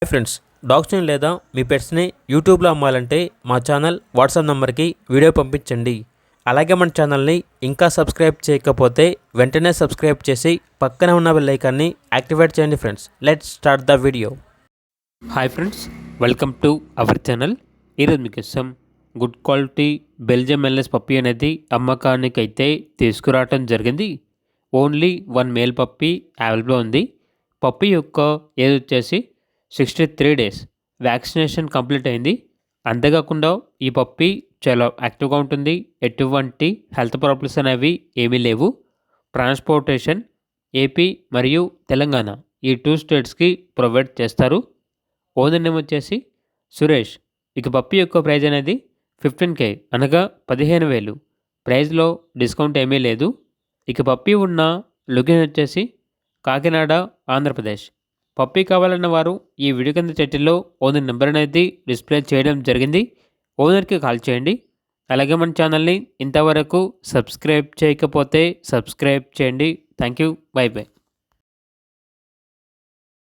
Hi friends, డాగ్స్ని లేదా మీ పెట్స్ని యూట్యూబ్లో అమ్మాలంటే మా ఛానల్ వాట్సాప్ నెంబర్కి వీడియో పంపించండి. అలాగే మన ఛానల్ని ఇంకా సబ్స్క్రైబ్ చేయకపోతే వెంటనే సబ్స్క్రైబ్ చేసి పక్కనే ఉన్న బెల్ ఐకాన్ని యాక్టివేట్ చేయండి. Friends, let's start the video. Hi friends, welcome to our channel. ఈరోజు మీకోసం good quality Belgium LS puppy అనేది అమ్మకానికి అయితే తీసుకురావటం జరిగింది. ఓన్లీ 1 మేల్ పప్పీ అవైలబుల్ ఉంది. పప్పీ యొక్క ఏజ్ వచ్చేసి 63 డేస్. వ్యాక్సినేషన్ కంప్లీట్ అయింది. అంతేకాకుండా ఈ పప్పీ చాలా యాక్టివ్గా ఉంటుంది. ఎటువంటి హెల్త్ ప్రాబ్లమ్స్ అనేవి ఏమీ లేవు. ట్రాన్స్పోర్టేషన్ ఏపీ మరియు తెలంగాణ ఈ 2 స్టేట్స్కి ప్రొవైడ్ చేస్తారు. ఓనర్ నేమ్ వచ్చేసి సురేష్. ఇక పప్పీ యొక్క ప్రైజ్ అనేది 15K అనగా 15,000. ప్రైజ్లో డిస్కౌంట్ ఏమీ లేదు. ఇక పప్పీ ఉన్న లొకేషన్ వచ్చేసి కాకినాడ, ఆంధ్రప్రదేశ్. పప్పీ కావాలన్న వారు ఈ వీడియో కింద టైటిల్లో ఓనర్ నెంబర్ అనేది డిస్ప్లే చేయడం జరిగింది. ఓనర్కి కాల్ చేయండి. అలాగే మన ఛానల్ని ఇంతవరకు సబ్స్క్రైబ్ చేయకపోతే సబ్స్క్రైబ్ చేయండి. Thank you. By by.